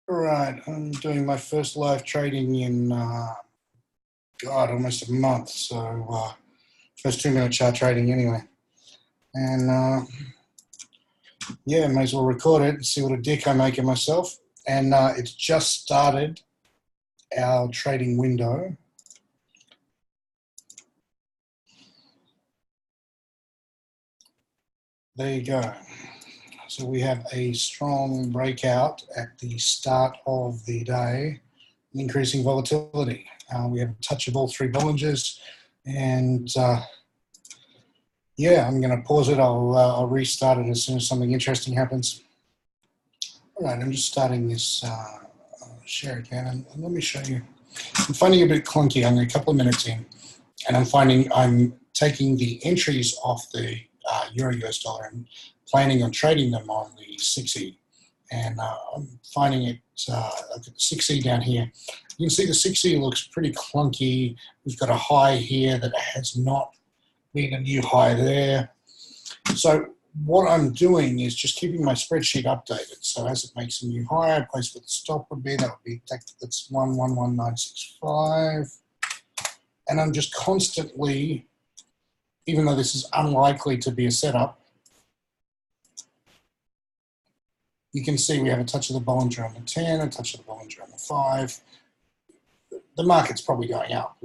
All right, I'm doing my first live trading in, God, almost a month. So first 2-minute chart trading anyway. And yeah, may as well record it and see what a dick I make of myself. And it's just started our trading window. There you go. So we have a strong breakout at the start of the day, increasing volatility. We have a touch of all three Bollingers, and yeah, I'm going to pause it. I'll restart it as soon as something interesting happens. All right, I'm just starting this share again, and let me show you. I'm finding it a bit clunky. I'm a couple of minutes in, and I'm finding I'm taking the entries off the Euro-US dollar and planning on trading them on the 6E. And I'm finding it, I've got the 6E down here. You can see the 6E looks pretty clunky. We've got a high here that has not been a new high there. So what I'm doing is just keeping my spreadsheet updated. So as it makes a new high, I place what the stop would be. That would be, that's 111965. And I'm just constantly, even though this is unlikely to be a setup, you can see we have a touch of the Bollinger on the 10, a touch of the Bollinger on the 5. The market's probably going up.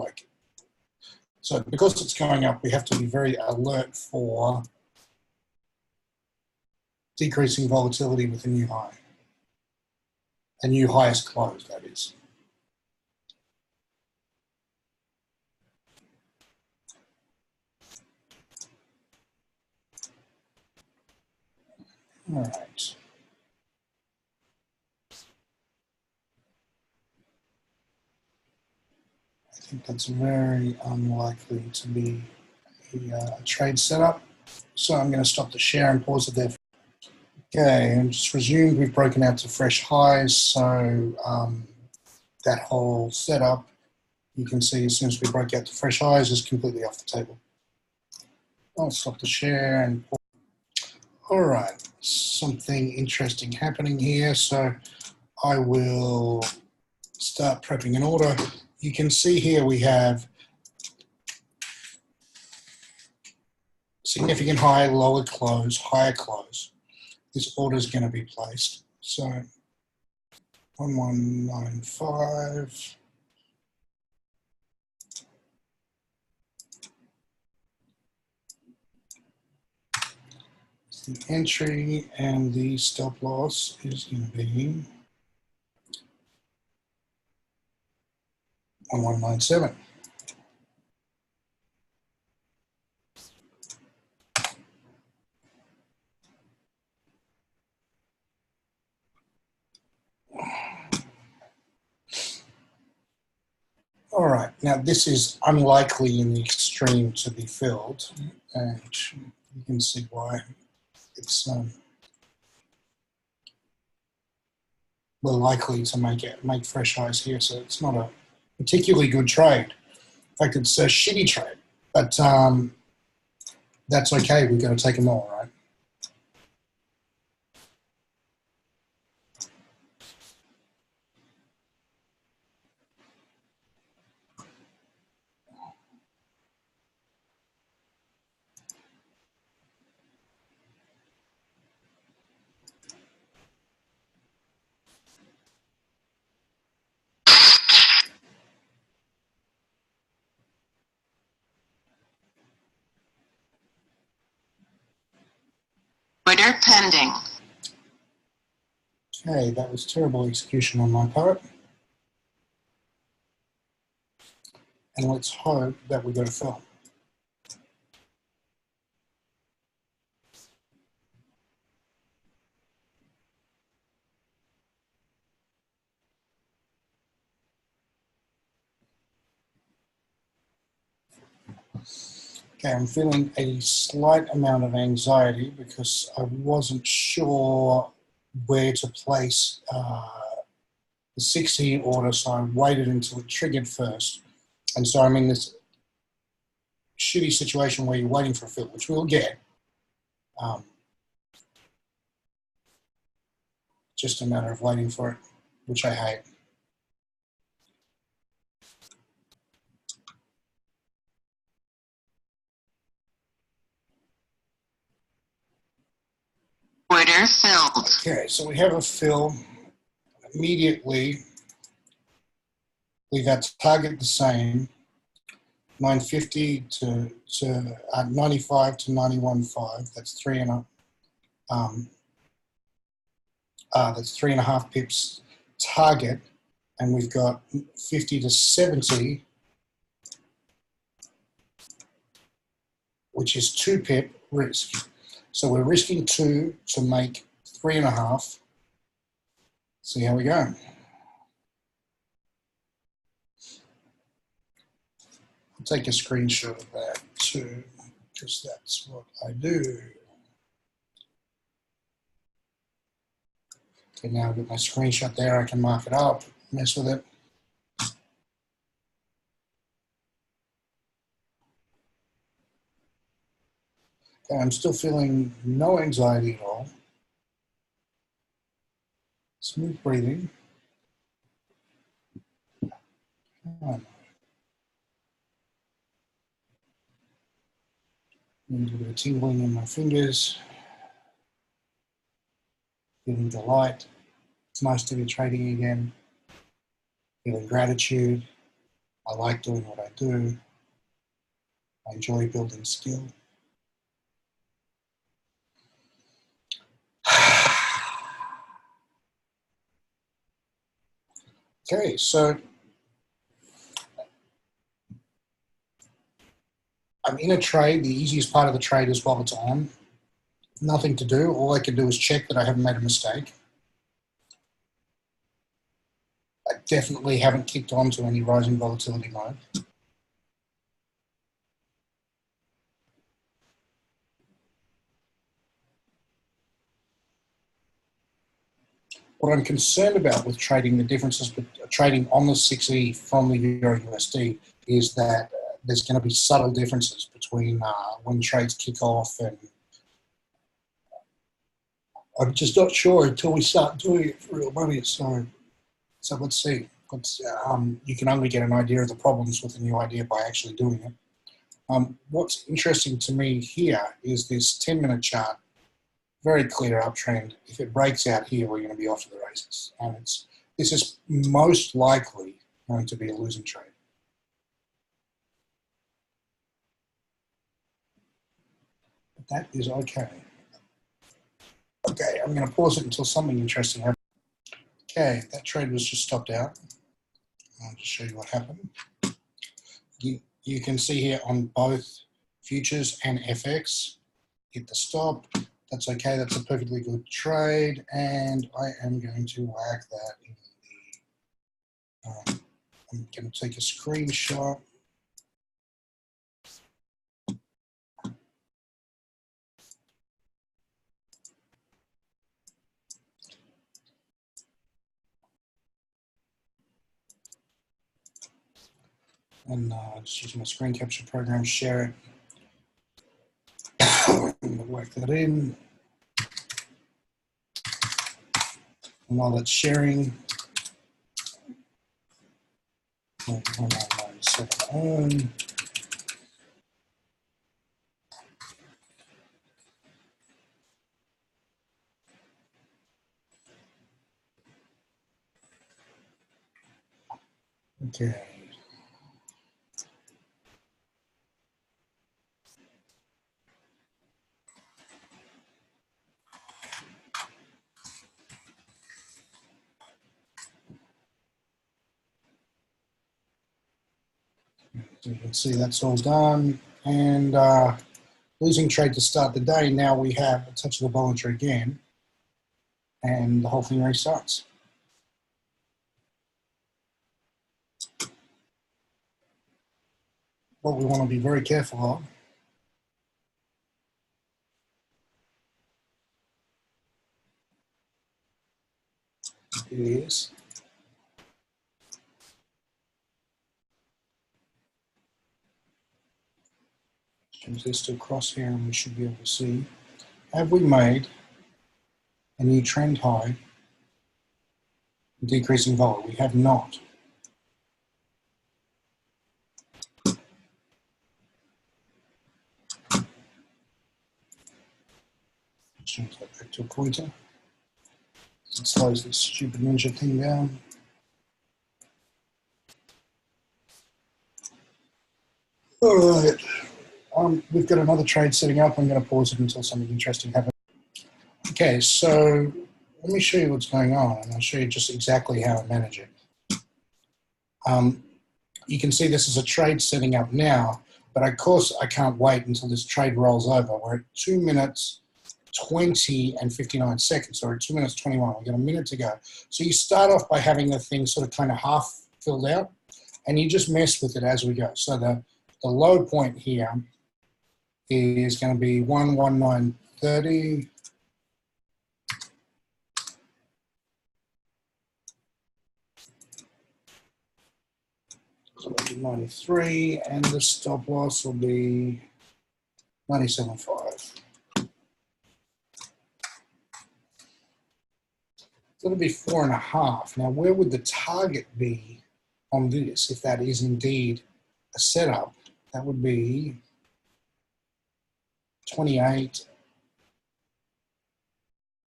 So because it's going up, we have to be very alert for decreasing volatility with a new high. A new highest close, that is. All right. I think that's very unlikely to be a trade setup. So I'm going to stop the share and pause it there. Okay, and just resumed. We've broken out to fresh highs. So that whole setup, you can see as soon as we broke out to fresh highs, is completely off the table. I'll stop the share and pause. All right, something interesting happening here. So I will start prepping an order. You can see here we have significant high, lower close, higher close. This order is going to be placed. So 1195. The entry, and the stop loss is going to be 1197. All right, now this is unlikely in the extreme to be filled, and you can see why. It's we're likely to make fresh highs here, so it's not a particularly good trade. In fact, it's a shitty trade, but that's okay. We've got to take them all, right? Order pending. Okay, that was terrible execution on my part. And let's hope that we got a fill. Okay, I'm feeling a slight amount of anxiety because I wasn't sure where to place the 6E order, so I waited until it triggered first. And so I'm in this shitty situation where you're waiting for a fill, which we'll get. Just a matter of waiting for it. which I hate. Order filled. Okay, so we have a fill. Immediately, leave our target the same, 950 to 95 to 91.5. That's that's 3.5 pips target, and we've got 50 to 70, which is 2 pip risk. So we're risking 2 to make 3.5. See how we go. I'll take a screenshot of that too, because that's what I do. Okay, now I've got my screenshot there, I can mark it up, mess with it. Okay, I'm still feeling no anxiety at all. Smooth breathing. Oh. A little bit of tingling in my fingers. Feeling delight. It's nice to be trading again. Feeling gratitude. I like doing what I do. I enjoy building skill. Okay, so I'm in a trade. The easiest part of the trade is while it's on. Nothing to do. All I can do is check that I haven't made a mistake. I definitely haven't kicked on to any rising volatility mode. What I'm concerned about with trading the differences, trading on the 6E from the EURUSD, is that there's going to be subtle differences between when trades kick off, and I'm just not sure until we start doing it for real money. So let's see. You can only get an idea of the problems with a new idea by actually doing it. What's interesting to me here is this 10-minute chart. Very clear uptrend. If it breaks out here, we're going to be off to the races. And this is most likely going to be a losing trade. But that is okay. Okay, I'm going to pause it until something interesting happens. Okay, that trade was just stopped out. I'll just show you what happened. You can see here on both futures and FX, hit the stop. That's okay, that's a perfectly good trade, and I am going to whack that in the, I'm going to take a screenshot. And just use my screen capture program, share it, work that in. And while it's sharing, 1997 on. Okay. So you can see that's all done. And losing trade to start the day. Now we have a touch of the Bollinger again, and the whole thing restarts. What we want to be very careful of is change this to cross here, and we should be able to see, have we made a new trend high decreasing vol. We have not. Change that back to a pointer. It slows this stupid ninja thing down. All right. We've got another trade setting up. I'm going to pause it until something interesting happens. Okay, so let me show you what's going on, and I'll show you just exactly how I manage it. You can see this is a trade setting up now, but of course I can't wait until this trade rolls over. We're at 2 minutes 20 and 59 seconds, or at 2 minutes 21. We've got a minute to go. So you start off by having the thing sort of kind of half filled out, and you just mess with it as we go. So the low point here is going to be 119.30. So that'll be 93, and the stop loss will be 97.5. So it'll be 4.5. Now, where would the target be on this if that is indeed a setup? That would be 28,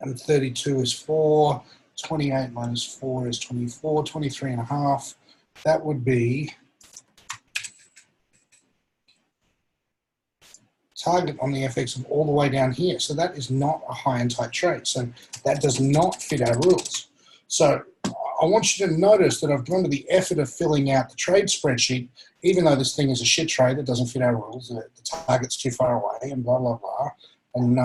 and 32 is 4. 28 minus 4 is 24. 23.5. That would be target on the FX of all the way down here. So that is not a high and tight trade. So that does not fit our rules. So I want you to notice that I've gone to the effort of filling out the trade spreadsheet, even though this thing is a shit trade that doesn't fit our rules. The target's too far away and blah, blah, blah. And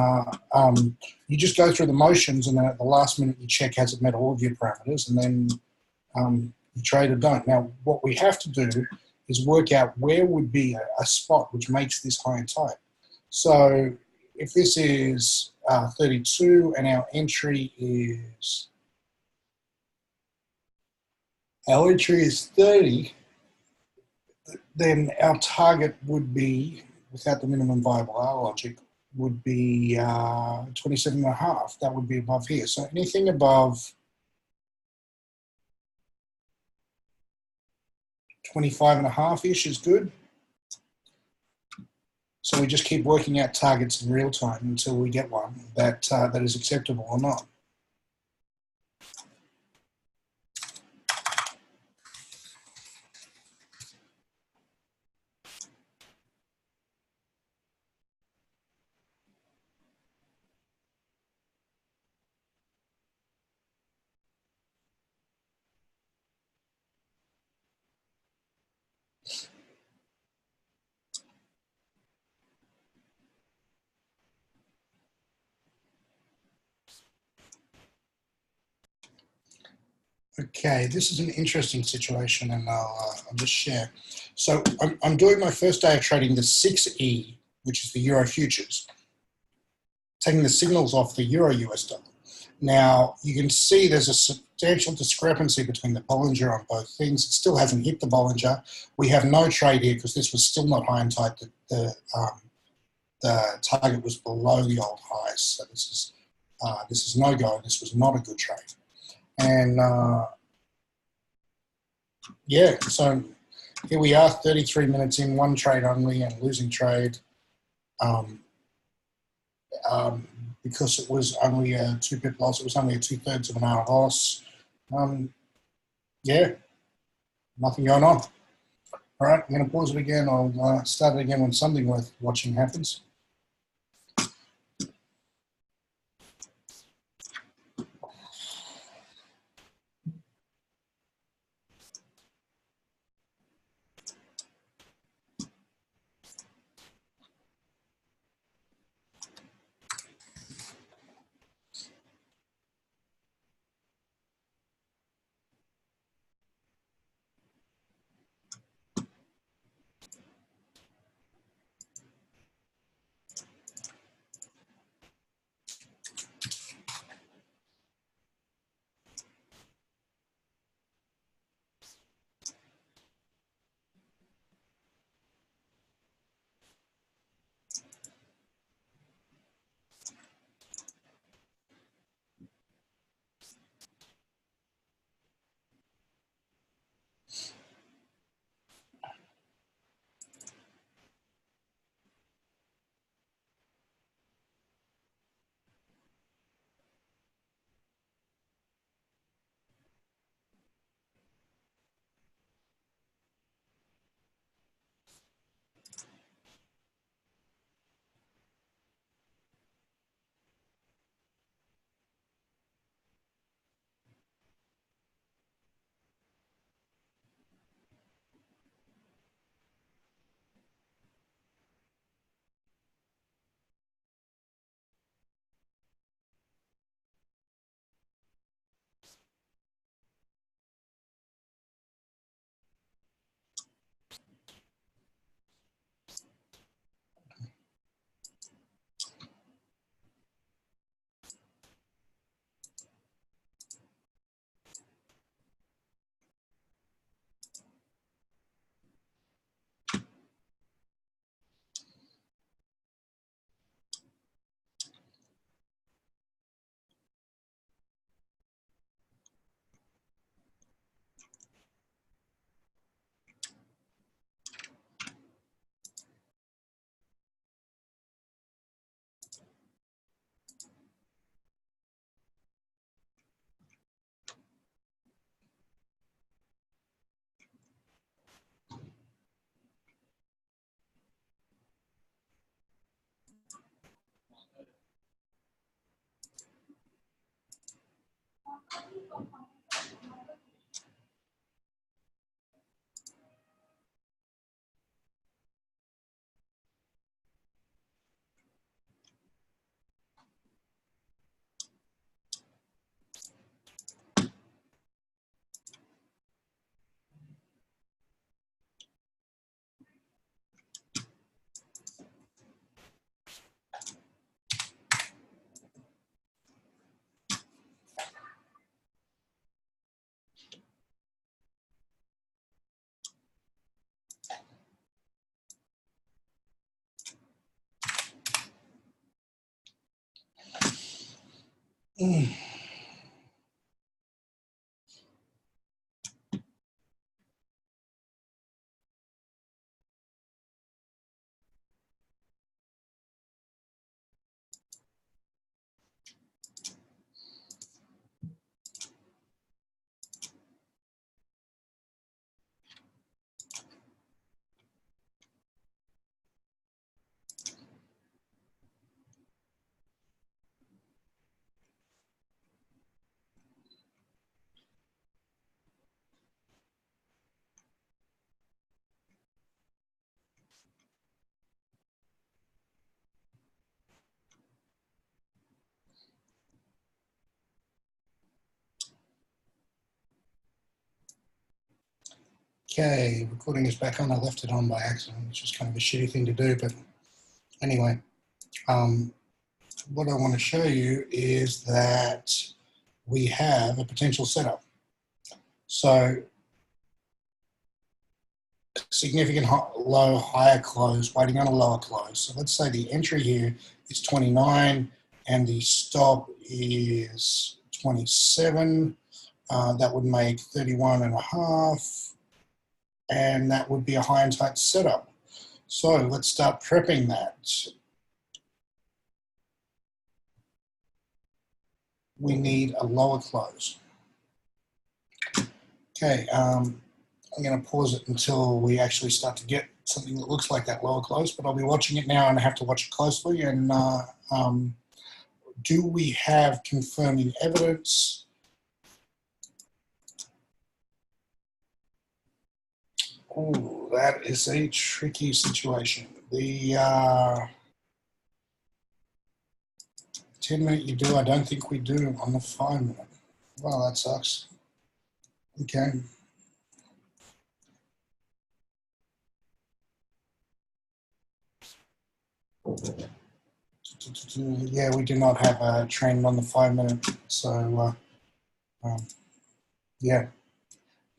you just go through the motions, and then at the last minute you check has it met all of your parameters, and then you trade or don't. Now, what we have to do is work out where would be a spot which makes this high and tight. So if this is 32 and our entry is 30, then our target would be, without the minimum viable R logic, would be 27.5. That would be above here. So anything above 25.5-ish is good. So we just keep working out targets in real time until we get one that that is acceptable or not. Okay, this is an interesting situation, and I'll just share. So I'm doing my first day of trading the 6E, which is the Euro futures, taking the signals off the Euro US dollar. Now, you can see there's a substantial discrepancy between the Bollinger on both things. It still hasn't hit the Bollinger. We have no trade here because this was still not high and tight. The target was below the old highs. So this is no go. This was not a good trade. And yeah, so here we are, 33 minutes in, one trade only and losing trade because it was only a 2-pip loss. It was only a 2/3 of an hour loss. Yeah, nothing going on. All right, I'm going to pause it again. I'll start it again when something worth watching happens. Mm. Okay, recording is back on. I left it on by accident, which is kind of a shitty thing to do, but anyway, what I want to show you is that we have a potential setup. So significant low, higher close, waiting on a lower close. So let's say the entry here is 29 and the stop is 27. That would make 31 and a half, and that would be a high and tight setup. So let's start prepping that. We need a lower close. Okay, I'm going to pause it until we actually start to get something that looks like that lower close, but I'll be watching it now and I have to watch it closely. And do we have confirming evidence? Oh, that is a tricky situation. The 10-minute you do, I don't think we do on the 5-minute. Well, that sucks. Okay. Yeah, we do not have a trend on the 5-minute. So, yeah,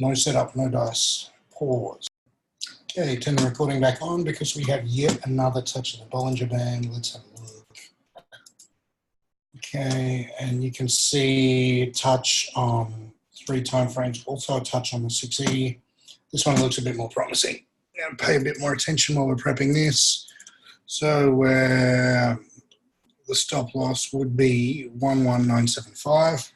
no setup, no dice. Pause. Okay, turn the recording back on because we have yet another touch of the Bollinger Band. Let's have a look. Okay, and you can see touch on 3 time frames, also a touch on the 6E. This one looks a bit more promising. I'm going to pay a bit more attention while we're prepping this. So the stop loss would be 11975.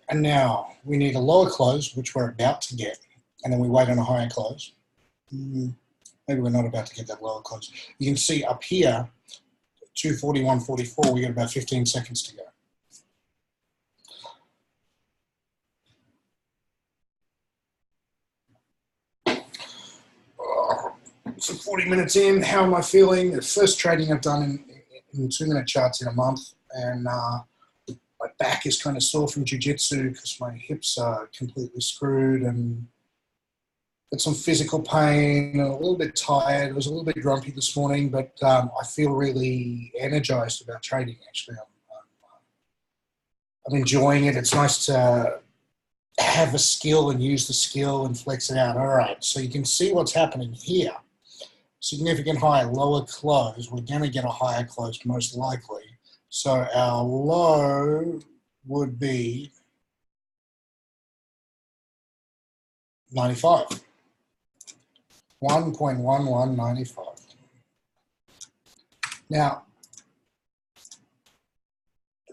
And now we need a lower close, which we're about to get, and then we wait on a higher close. Maybe we're not about to get that lower close. You can see up here, 241.44, we got about 15 seconds to go. So 40 minutes in, how am I feeling? The first trading I've done in 2-minute charts in a month, and my back is kind of sore from jiu-jitsu because my hips are completely screwed and got some physical pain, a little bit tired. I was a little bit grumpy this morning, but I feel really energized about trading, actually. I'm enjoying it. It's nice to have a skill and use the skill and flex it out. All right, so you can see what's happening here. Significant high, lower close. We're going to get a higher close most likely. So our low would be 95. 1.1195. Now,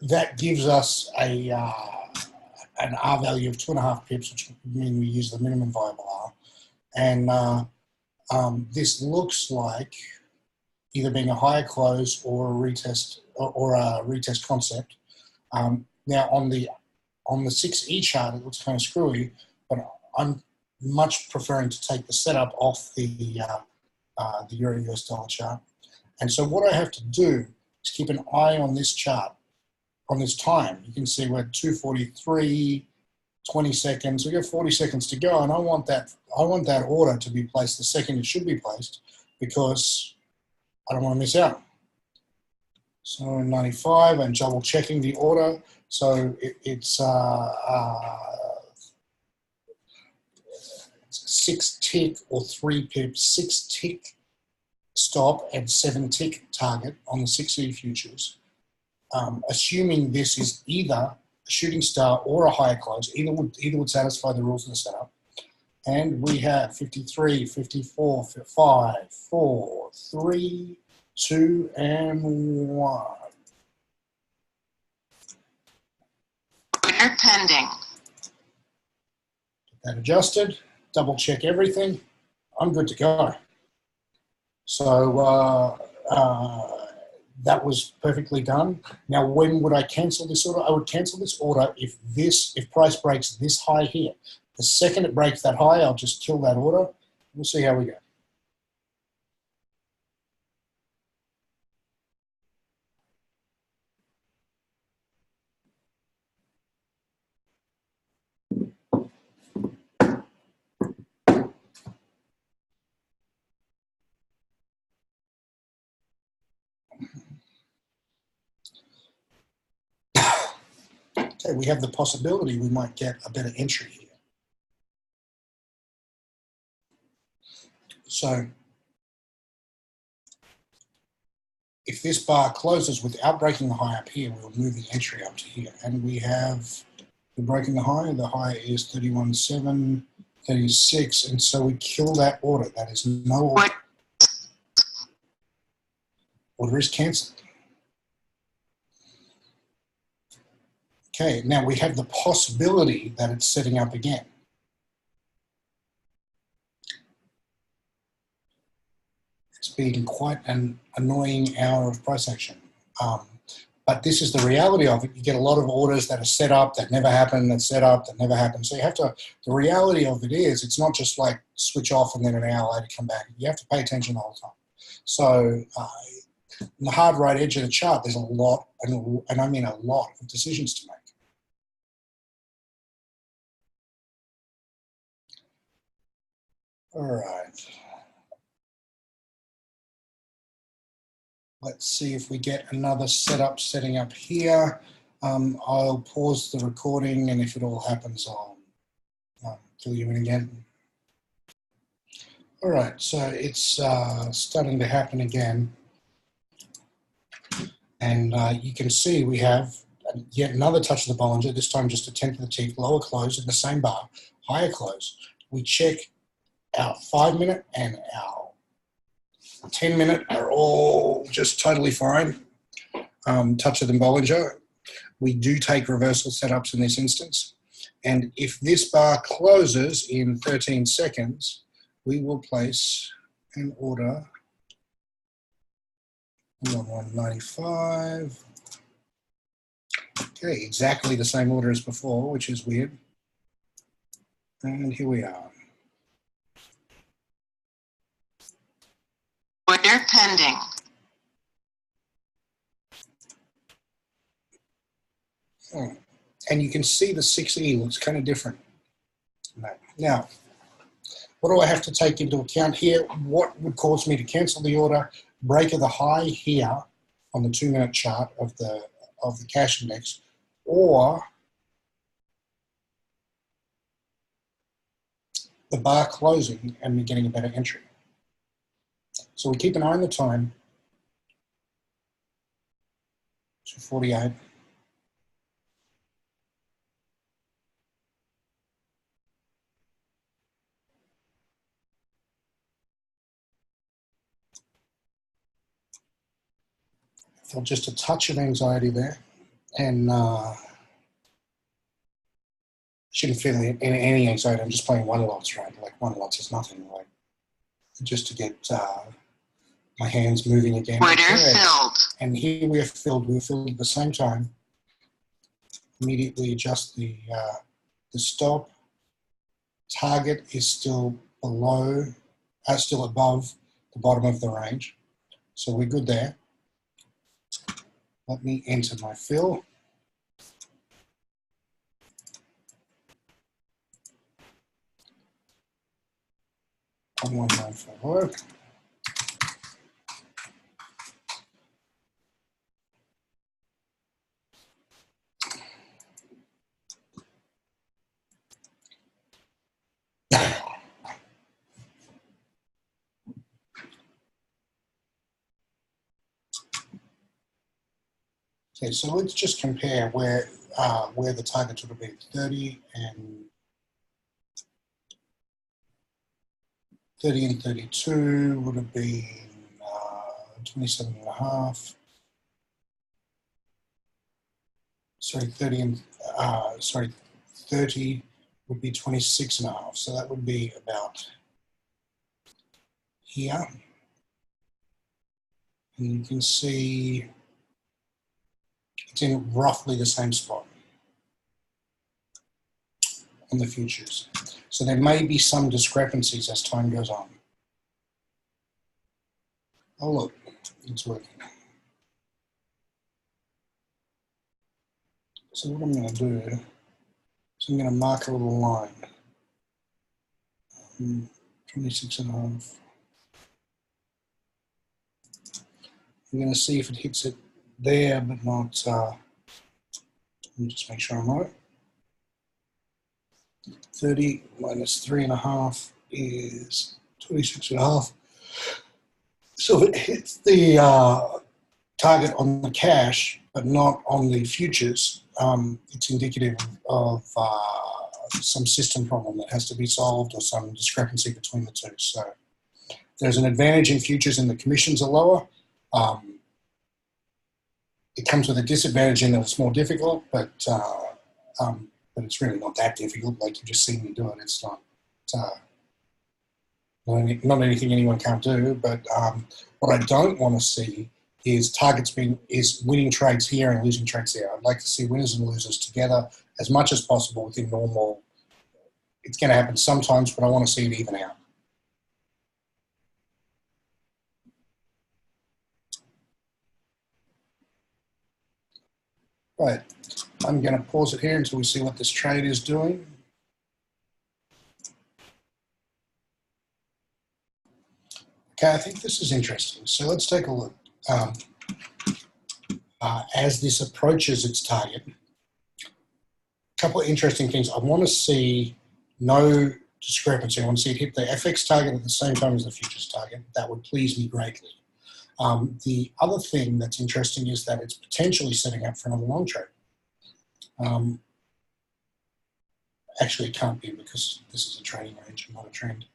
that gives us an R value of 2.5 pips, which means we use the minimum viable R. And this looks like either being a higher close or a retest or a retest concept. Now on the 6E chart, it looks kind of screwy, but I'm much preferring to take the setup off the Euro US dollar chart. And so what I have to do is keep an eye on this chart, on this time. You can see we're at 2:43, 20 seconds. We got 40 seconds to go, and I want that order to be placed the second it should be placed because I don't want to miss out. So 95, and double checking the order. So it's 6 tick or 3 pips, 6 tick stop and 7 tick target on the 6E futures, assuming this is either a shooting star or a higher close, either would satisfy the rules of the setup. And we have 53, 54, 5, 4, 3, 2, and 1. Order pending. Get that adjusted, double check everything. I'm good to go. So that was perfectly done. Now, when would I cancel this order? I would cancel this order if price breaks this high here. The second it breaks that high, I'll just kill that order. We'll see how we go. Okay, we have the possibility we might get a better entry here. So if this bar closes without breaking the high up here, we'll move the entry up to here. And we're breaking the high. The high is 31.7, 36, and so we kill that order. That is no order. Order is cancelled. Okay, now we have the possibility that it's setting up again. It's been quite an annoying hour of price action. But this is the reality of it. You get a lot of orders that are set up, that never happen, that set up, that never happen. So you have to, the reality of it is, it's not just like switch off and then an hour later come back. You have to pay attention the whole time. So in the hard right edge of the chart, there's a lot, and I mean a lot of decisions to make. All right. Let's see if we get another setting up here. I'll pause the recording, and if it all happens, I'll fill you in again. All right, so it's starting to happen again. And you can see we have yet another touch of the Bollinger, this time just a 10th of the tick, lower close in the same bar, higher close. We check our 5-minute and our 10-minute are all just totally fine. Touch of the Bollinger. We do take reversal setups in this instance. And if this bar closes in 13 seconds, we will place an order on 195. Okay, exactly the same order as before, which is weird. And here we are. Order pending. And you can see the 6E looks kind of different. Now, what do I have to take into account here? What would cause me to cancel the order? Break of the high here on the 2-minute chart of the cash index, or the bar closing and me getting a better entry. So we keep an eye on the time. 2:48. Felt just a touch of anxiety there, and shouldn't feel any anxiety. I'm just playing one lots, right? Like one lots is nothing. Like just to get my hands moving again. Order filled. And here we're filled. We're filled at the same time. Immediately adjust the stop. Target is still below, still above the bottom of the range. So we're good there. Let me enter my fill. On 194. Okay, so let's just compare where the targets would have been 30 and 32 would have been 27.5. Sorry, 30 would be 26.5. So that would be about here. And you can see it's in roughly the same spot on the futures. So there may be some discrepancies as time goes on. Oh look, it's working. So what I'm going to do is I'm going to mark a little line. 26.5. I'm going to see if it hits it there, but not. Let me just make sure I'm right. 30 minus 3.5 is 26.5. So if it hits the target on the cash, but not on the futures, it's indicative of some system problem that has to be solved or some discrepancy between the two. So there's an advantage in futures and the commissions are lower. It comes with a disadvantage in that it's more difficult, but it's really not that difficult. Like you've just seen me do it. It's not anything anyone can't do. But what I don't want to see is winning trades here and losing trades there. I'd like to see winners and losers together as much as possible within normal. It's going to happen sometimes, but I want to see it even out. Right, I'm going to pause it here until we see what this trade is doing. Okay, I think this is interesting. So let's take a look. As this approaches its target, a couple of interesting things. I want to see no discrepancy. I want to see it hit the FX target at the same time as the futures target. That would please me greatly. The other thing that's interesting is that it's potentially setting up for another long trade. Actually, it can't be because this is a trading range and not a trend.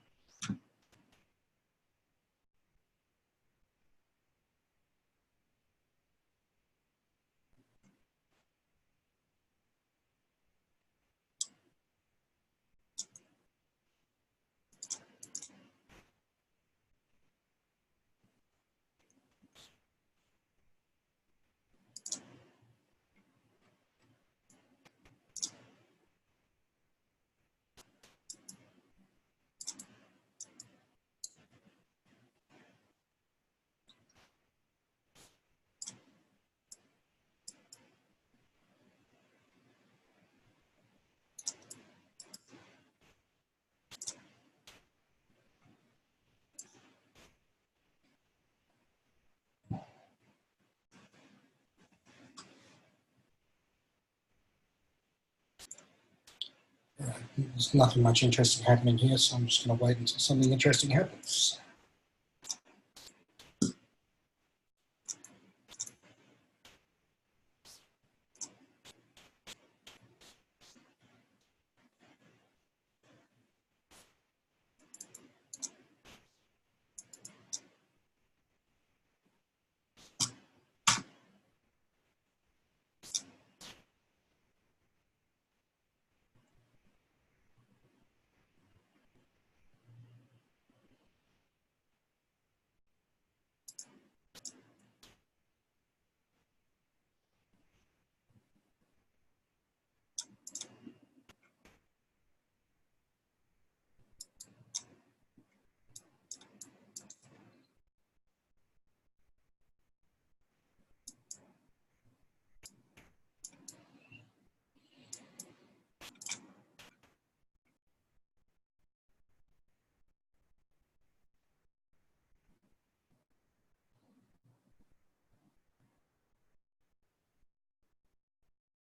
There's nothing much interesting happening here, so I'm just going to wait until something interesting happens.